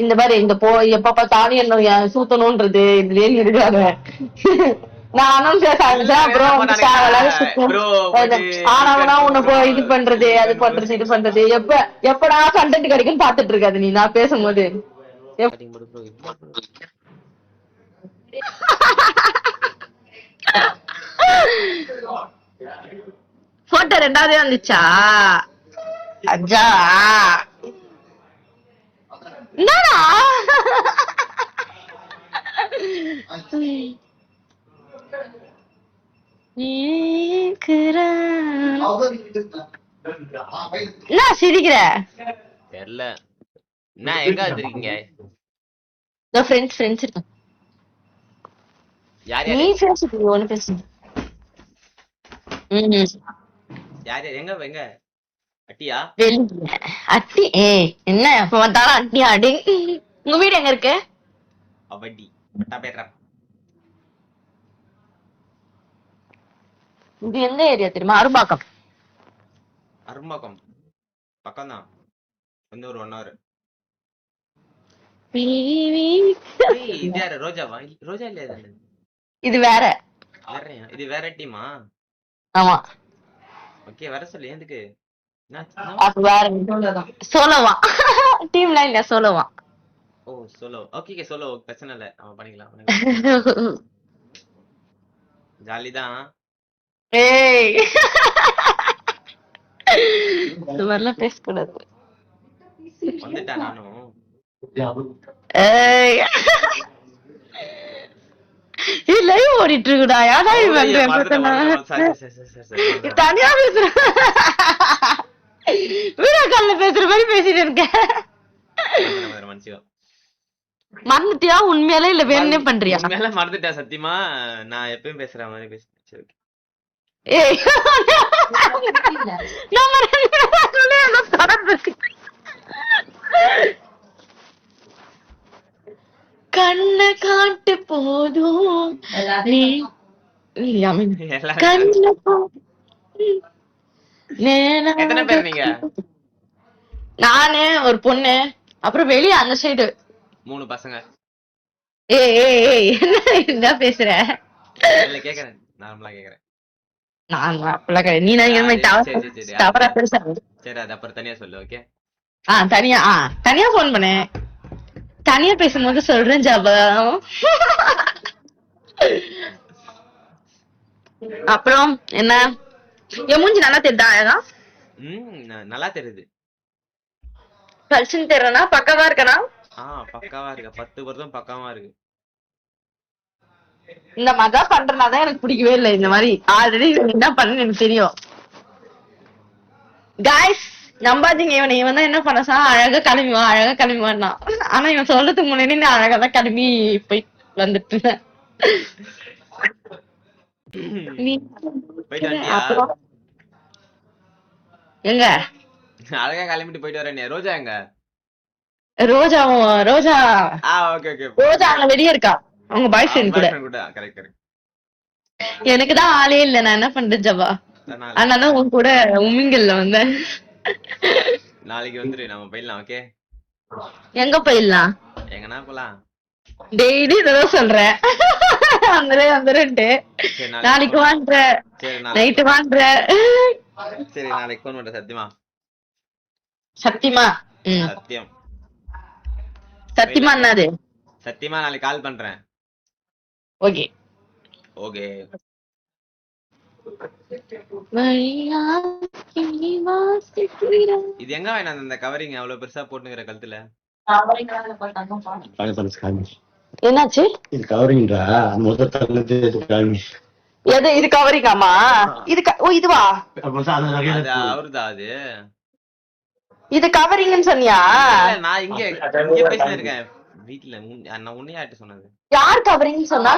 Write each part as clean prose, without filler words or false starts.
இந்த மாதிரி இந்த எப்ப பார்த்தாலும் என்ன சூத்தணும்ன்றது இதுலயே இருக்காங்க. நானும் பேச ஆரம்பிச்சேன். அப்புறம் ஆனவனா உன்னை இது பண்றது அது பண்றது இது பண்றது எப்படா கண்டென்ட் கிடைக்கும் பாத்துட்டு இருக்காது நீ நான் பேசும்போது. போட்டோ ரெண்டாவதே வந்துச்சா? அஜா என்னடா என்ன சிரிக்கிற? தெரியல. என்ன எங்க வந்திருக்கீங்க? ஃப்ரெண்ட்ஸ் இருக்காங்க. நீ பேசுது ஒன்னு பேசு. யார் எங்க எங்க அட்டியா? அட்டி என்ன எப்ப வந்தாலும் அட்டி அடி. உங்க வீடு எங்க இருக்கு? அவடி பட்டா பேட்றா. இது எந்த ஏரியா தெரியுமா? அரும்பாக்கம். அரும்பாக்கம் பக்கம் தான். வந்து ஒரு 1 hour. இது யாரு? ரோஜாவா? ரோஜா இல்லையா? இது வேற. இது வேற டீமா? ஆமா. ஓகே வர சொல்லு. எதுக்கு? அது வேற சோலோவா? டீம்ல இல்ல சோலோவா? ஓ சோலோ. ஓகே சோலோ பிரச்சனை இல்ல. அவன் பண்ணிக்கலாம். ஜாலி தான். ஏய் இந்த மாதிரிலாம் பேசக்கூடாது. வந்துட்டா நானும். ஏய் லைவ் ஓடிட்டு இருக்குடா. யாரா தனியா பேசுற வீடியோ கால்ல பேசுற மாதிரி பேசிட்டு இருக்க. மறந்துட்டியா? உண்மையாலே இல்ல வேணும்னே பண்றியா? உண்மையால மறந்துட்டா சத்தியமா. நான் எப்பயும் பேசுற மாதிரி பேசுறேன். ஏய் கண்ண காட்டு போதும் எத்தனை பேர் நீங்க? நானு ஒரு பொண்ணு அப்புறம் வெளிய அந்த சைடு 3 பசங்க. ஏய் என்ன பேசுற? இல்ல கேக்குறேன். நார்மலா கேக்குறேன். நான் அப்பலாம் நீ தவறா பேசுற. சரி அது அப்புறம் தனியா சொல்லு. ஓகே தனியா போன் பண்ணு. தனியா பேசும்போது சொல்றேன் ஜபா. அப்புறம் என்ன என் மூஞ்சி நல்லா தெரியுதா? அழகா நல்லா தெரியுது. பளிச்சுன்னு தெரியறனா? பக்காவா இருக்கனா? பக்காவா இருக்கு. 10% பக்காவா இருக்கு. இந்த மாதிரிதான் பண்றனாதான் எனக்கு பிடிக்கவே இல்லை. இந்த மாதிரி ஆல்ரெடி என்ன பண்ணு எனக்கு தெரியும். காய்ஸ் நம்பாதீங்க. இவன் தான் என்ன பண்ணா அழகா கிளம்பிவான்னா. ஆனா இவன் சொல்றதுக்கு முன்னாடி நான் அழகாதான் கிளம்பி போய் வந்துட்டு எங்க அழகா கிளம்பிட்டு போயிட்டு வரேன். ரோஜா எங்க? ரோஜா அங்க வெளியே இருக்கா அவங்க பாய் ஃப்ரெண்ட் கூட. எனக்குதான் ஆளே இல்ல. நான் என்ன பண்றேன் ஜபா? அதனால உன் கூட உமிங்கல்ல வந்தேன். நாளைக்கு வந்துரு. நம்ம போயிடலாம். ஓகே எங்க போயிடலாம்? எங்கனா போலாம். டெய்லி இதெல்லாம் சொல்றேன். வந்துருன்ட்டு நாளைக்கு வான்ற நைட்டு வான்ற. சரி நாளைக்கு போன் பண்ற. சத்தியமா சத்தியமா என்னது? சத்தியமா நாளைக்கு கால் பண்றேன். ஓகே இது எங்க வேணாம்? அந்த கவரிங் அவ்வளவு பெருசா போட்டுங்கிற கழுத்துல என்னாச்சு? இது கவரிங்கா? எது இது கவரிங்காமா? இதுவா? அவருதான் அது. இது கவரிங்னு சொன்னியா? நான் இங்க பேசிட்டு இருக்கேன் வீட்டுல. நான் உன்னையாட்டு சொன்னது. யார் கவரிங் சொன்னா?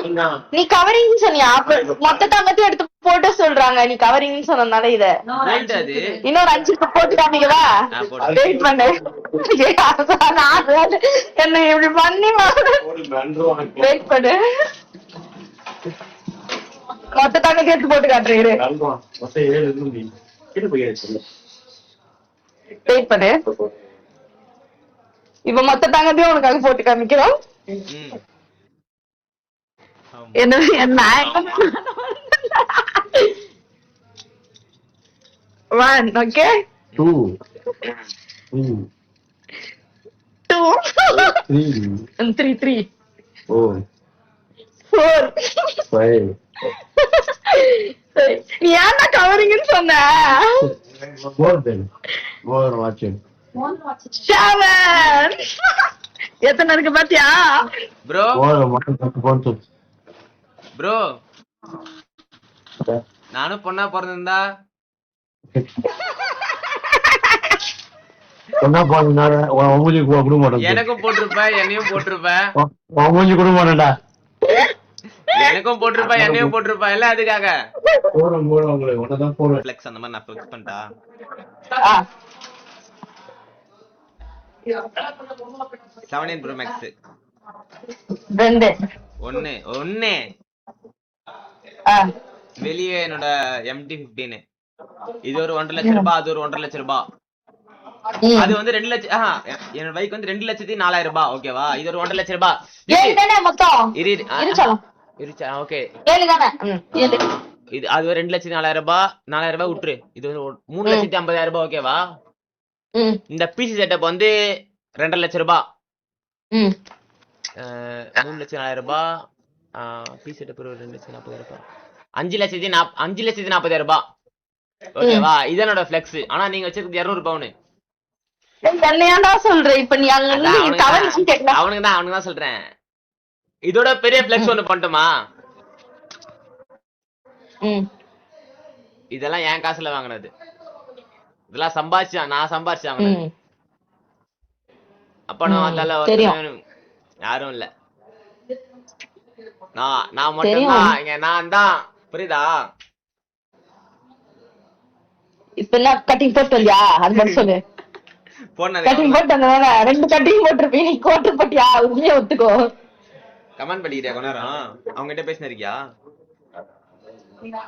நீ கவரிங் சொன்னியா? மொத்த தங்கத்தையும் எடுத்து போட்டு சொல்றாங்க. நீ கவரிங் சொன்னதால இத இன்னொரு 5 போட்டு காமிக்கவா? வெயிட் பண்ணு. என்ன இப்படி பண்ணி வெயிட் பண்ணு. மொத்த தங்கத்தையும் எடுத்து போட்டு காட்டுறீரு. வெயிட் பண்ணு. இப்ப மொத்த தங்கத்தையும் உனக்காக போட்டு காமிக்கிறோம். ம். ஆமா. என்ன என்ன one okay 2 3 two 3 three three 4 four 5 நீ ஏன்டா கவரிங்னு சொன்ன? more than more watching seven. எத்தனை இருக்கு பாத்தியா? ப்ரோ more ப்ரோ நானும் பொண்ணா பிறந்திருந்தா சொன்னா போனா மூஞ்சி கூட மாட்டேன். எனக்கும் போட்டிருப்ப என்னையும் போட்டிருப்ப மூஞ்சி கூட மாட்டேன்டா. எனக்கும் போட்டிருப்ப என்னையும் போட்டிருப்ப இல்ல அதுக்காக போறோம் உங்களுக்கு ஒன்னதான் போறோம். ஃப்ளெக்ஸ் அந்த மாதிரி நான் ஃபிக்ஸ் பண்ணிட்டா ஆ. 17 ப்ரோ மேக்ஸ் ரெண்டு. ஒன்னு ஒன்னு ஆ. வெளியே என்னோட MT-15 இது ஒரு 1.5 லட்சம் ரூபாய் அது ஒரு 1.5 லட்சம் ரூபாய் ம். அது வந்து 2 லட்சம் என்னோட பைக் வந்து 2,04,000 ரூபாய் ஓகேவா இது ஒரு 1.5 லட்சம் ரூபாய் ஏழு தானே மொத்தம்? இரு இரு சொல்லும். ஓகே ஏழு தானே? ம், ஏழு. இது அது ஒரு 2,04,000 ரூபாய் 4,000 ரூபாய் விட்டுரு இது வந்து 3,50,000 ரூபாய் ஓகேவா ம், இந்த பிசி செட்டப் வந்து 2.5 லட்சம் ரூபாய் ம். 3,04,000 ரூபாய் பிசி செட்டப் 2,40,000 ரூபாய் 5,40,000 ரூபாய் ஓகேவா இது என்னோட ஃபிளெக்ஸ் ஆனா நீங்க வச்சிருக்கிறது 200 பவுன் என்ன ஏன்டா சொல்ற? இப்ப நீ அங்க இருந்து கவரிங் கேட்கலாம். அவனுக்கு தான் சொல்றேன் இதோட பெரிய ஃபிளெக்ஸ் ஒண்ணு பண்ணட்டுமா ம். இதெல்லாம் என் காசுல வாங்கினது இதெல்லாம் நான் சம்பாதிச்சு வாங்கினது ம். அப்ப நான் அதெல்லாம் தெரியும். யாரும் இல்ல நான் மட்டும்தான் இங்க நான் தான் புரியுதா இப்ப என்ன கட்டிங் போட்டு வந்தியா? அது மட்டும் சொல்லு. போனது கட்டிங் போட்டு வந்ததானே? ரெண்டு கட்டிங் போட்டிருப்பீங்க. நீ கோட்டு போட்டியா? உண்மையை ஒத்துக்கோ. கமெண்ட் பண்ணிக்கிறியா கொஞ்ச நேரம் அவங்க கிட்ட பேசினிருக்கியா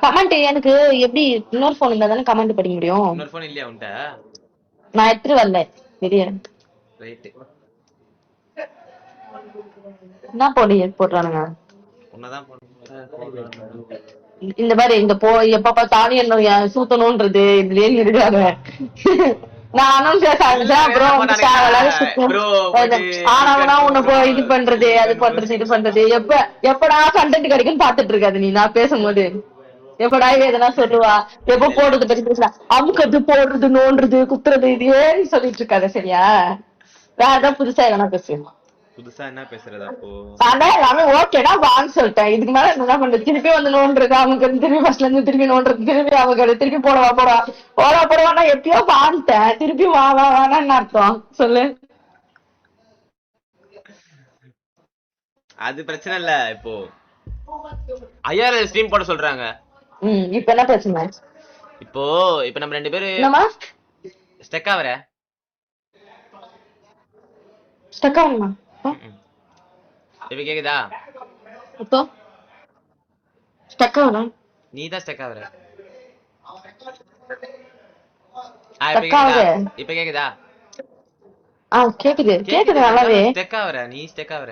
கமெண்ட் எனக்கு எப்படி இன்னொரு போன் இருந்தா தானே கமெண்ட் படிக்க முடியும்? இன்னொரு போன் இல்லையா உன்கிட்ட நான் எடுத்துட்டு வரல. வெளியே ரைட் என்ன போடு போடுறானுங்க? உன்னதான் இந்த மாதிரி இந்த எப்ப பார்த்தாலும் என்ன சூத்தணும்ன்றது இதுலயே இருக்காங்க. நானும் பேச ஆரம்பிச்சேன். அப்புறம் ஆனவனா உன்னை இது பண்றது அது பண்றது இது பண்றது எப்படா கண்டென்ட் கிடைக்குன்னு பாத்துட்டு இருக்காது நீ. நான் பேசும்போது எப்படா எதனா சொல்லுவா எப்ப போடுறது பத்தி பேசலாம் அமுக்கிறது போடுறது நோண்டுறது குத்துறது இதே சொல்லிட்டு இருக்காத சரியா? வேற ஏதாவது புதுசா எதனா பேசு. புதுசா என்ன பேசுறது அப்போ அதான் எல்லாமே ஓகேடா வான்னு சொல்லிட்டேன். இதுக்கு மேல என்ன பண்றது? திருப்பி வந்து நோண்டுறது அவங்க திருப்பி ஃபர்ஸ்ட்ல இருந்து திருப்பி நோண்டுறது திருப்பி அவங்க திருப்பி போடவானா எப்பயோ வான்ட்டேன் திருப்பி வான்னு அர்த்தம் சொல்லு. அது பிரச்சனை இல்ல இப்போ 5000 ஸ்ட்ரீம் போட சொல்றாங்க. இப்ப என்ன பிரச்சனை? இப்போ நம்ம ரெண்டு பேரு என்னமா ஸ்டக் ஆவற ஸ்டக் ஆகுமா? இப்ப கேக்குதா? இப்போ ஸ்டக் ஆகுதா? நீ தான் ஸ்டக் ஆவற. இப்ப கேக்குதா? கேக்குது நல்லாவே. ஸ்டக் ஆவற நீ ஸ்டக் ஆவற.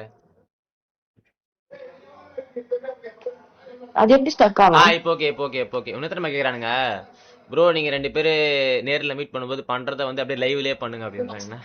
அது எப்படி ஸ்டக் ஆகும்? இப்போ ஓகே உன்னதரமா கேக்குறானுங்க ப்ரோ நீங்க ரெண்டு பேரு நேர்ல மீட் பண்ணும்போது பண்றத வந்து அப்படியே லைவ்லயே பண்ணுங்க அப்படின்றாங்க.